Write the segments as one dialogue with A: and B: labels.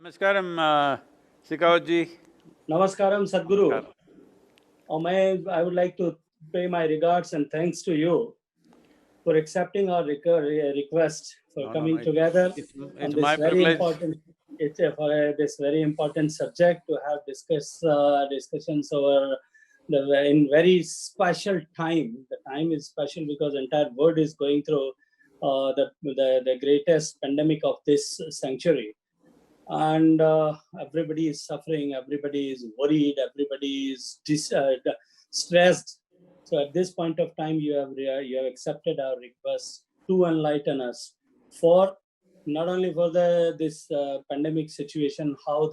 A: Namaskaram, Shekhawat ji.
B: Namaskaram, Sadhguru.
A: Namaskar.
B: I would like to pay my regards and thanks to you for accepting our request for
A: No, no, no.
B: coming together
A: It's
B: on this
A: my
B: very
A: privilege.
B: important. For this very important subject to have discussions over in very special time. The time is special because entire world is going through the greatest pandemic of this century, and everybody is suffering, everybody is worried, everybody is stressed. So at this point of time, you have accepted our request to enlighten us for not only for this pandemic situation, how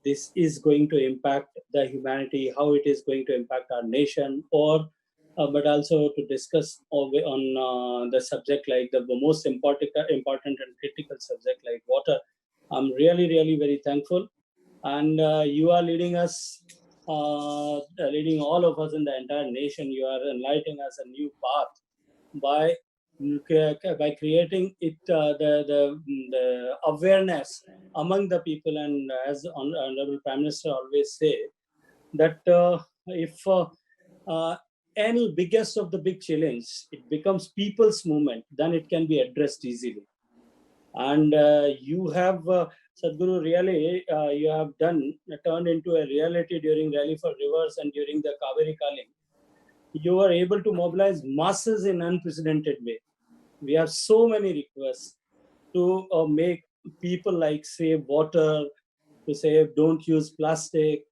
B: this is going to impact the humanity, how it is going to impact our nation, or but also to discuss on the subject like the most important and critical subject like water. I'm really, really very thankful. And you are leading us, leading all of us in the entire nation. You are enlightening us a new path by by creating it the awareness among the people. And as Honorable Prime Minister always say, that if any biggest of the big challenge, it becomes people's movement, then it can be addressed easily. And you have Sadhguru, really you have turned into a reality during Rally for Rivers and during the Kaveri Kaling. You were able to mobilize masses in unprecedented way. We have so many requests to make people like save water, to say don't use plastic,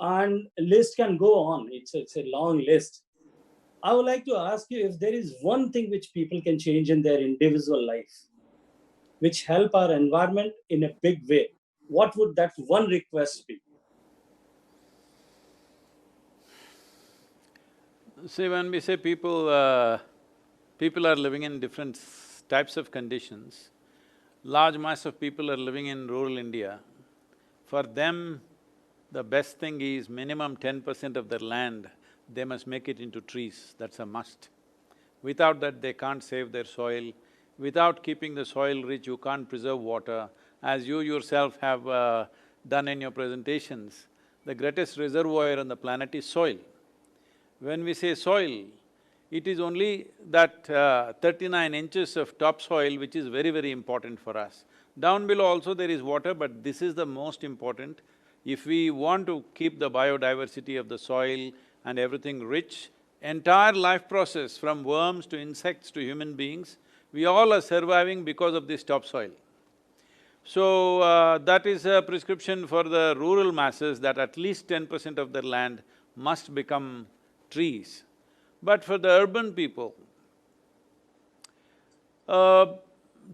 B: and list can go on. It's a long list. I would like to ask you if there is one thing which people can change in their individual life, which help our environment in a big way, what would that one request be?
A: See, when we say people are living in different types of conditions, large mass of people are living in rural India. For them, the best thing is minimum 10% of their land, they must make it into trees, that's a must. Without that, they can't save their soil. Without keeping the soil rich, you can't preserve water. As you yourself have done in your presentations, the greatest reservoir on the planet is soil. When we say soil, it is only that 39 inches of topsoil which is very, very important for us. Down below also there is water, but this is the most important. If we want to keep the biodiversity of the soil and everything rich, entire life process from worms to insects to human beings, we all are surviving because of this topsoil. So, that is a prescription for the rural masses that at least 10% of their land must become trees. But for the urban people,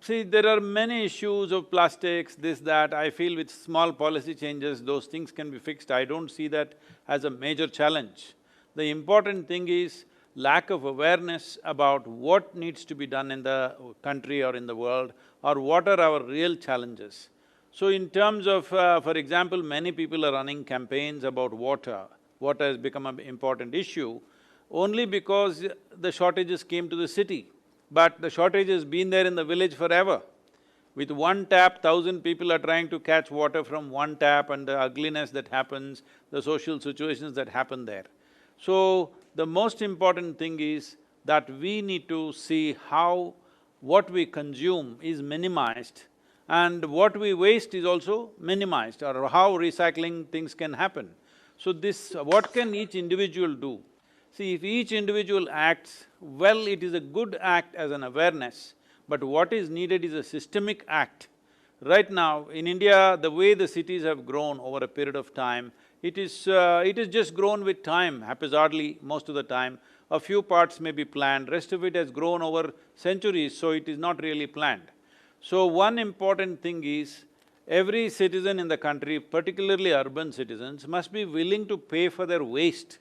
A: see, there are many issues of plastics, this, that. I feel with small policy changes, those things can be fixed. I don't see that as a major challenge. The important thing is lack of awareness about what needs to be done in the country or in the world, or what are our real challenges. So in terms of, for example, many people are running campaigns about water. Water has become an important issue only because the shortages came to the city. But the shortage has been there in the village forever. With one tap, 1,000 people are trying to catch water from one tap, and the ugliness that happens, the social situations that happen there. So, the most important thing is that we need to see how what we consume is minimized and what we waste is also minimized, or how recycling things can happen. So what can each individual do? See, if each individual acts, well, it is a good act as an awareness, but what is needed is a systemic act. Right now, in India, the way the cities have grown over a period of time, it is just grown with time, haphazardly most of the time. A few parts may be planned, rest of it has grown over centuries, so it is not really planned. So one important thing is, every citizen in the country, particularly urban citizens, must be willing to pay for their waste.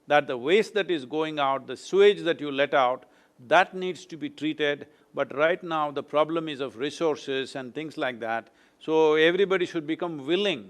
A: That the waste that is going out, the sewage that you let out, that needs to be treated. But right now, the problem is of resources and things like that. So everybody should become willing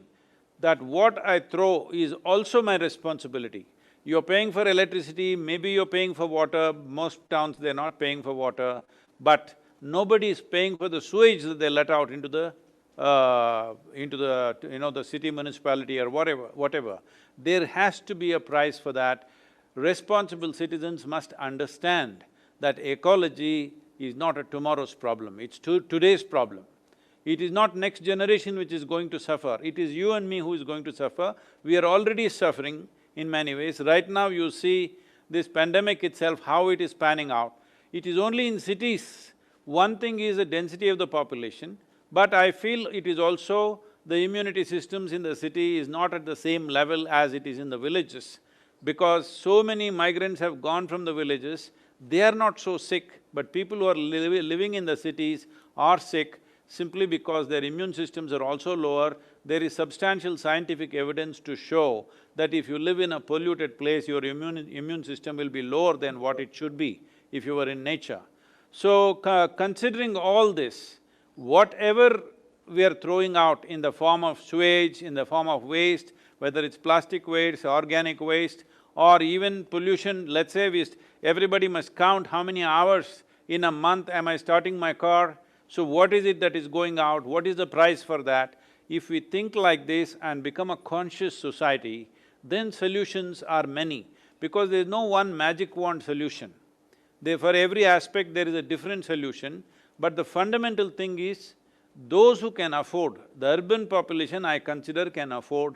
A: that what I throw is also my responsibility. You're paying for electricity, maybe you're paying for water, most towns they're not paying for water, but nobody is paying for the sewage that they let out into the into the, the city municipality or whatever. There has to be a price for that. Responsible citizens must understand that ecology is not a tomorrow's problem, it's today's problem. It is not next generation which is going to suffer, it is you and me who is going to suffer. We are already suffering in many ways. Right now you see this pandemic itself, how it is panning out. It is only in cities. One thing is the density of the population, but I feel it is also the immunity systems in the city is not at the same level as it is in the villages. Because so many migrants have gone from the villages, they are not so sick, but people who are living in the cities are sick simply because their immune systems are also lower. There is substantial scientific evidence to show that if you live in a polluted place, your immune system will be lower than what it should be if you were in nature. So, considering all this, whatever we are throwing out in the form of sewage, in the form of waste, whether it's plastic waste, organic waste, or even pollution, let's say everybody must count how many hours in a month am I starting my car, so what is it that is going out, what is the price for that? If we think like this and become a conscious society, then solutions are many, because there is no one magic wand solution. For every aspect there is a different solution, but the fundamental thing is, those who can afford, the urban population I consider can afford,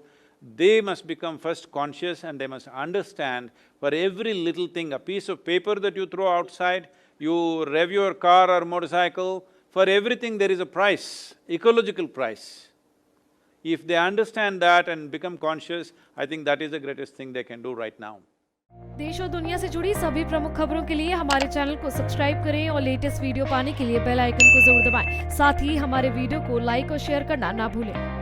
A: they must become first conscious and they must understand for every little thing, a piece of paper that you throw outside, you rev your car or motorcycle, for everything there is a price, ecological price. If they understand that and become conscious, I think that is the greatest thing they can do right now.
C: देश और दुनिया से जुड़ी सभी प्रमुख खबरों के लिए हमारे चैनल को सब्सक्राइब करें और लेटेस्ट वीडियो पाने के लिए बेल आइकन को जरूर दबाएं। साथ ही हमारे वीडियो को लाइक और शेयर करना ना भूलें।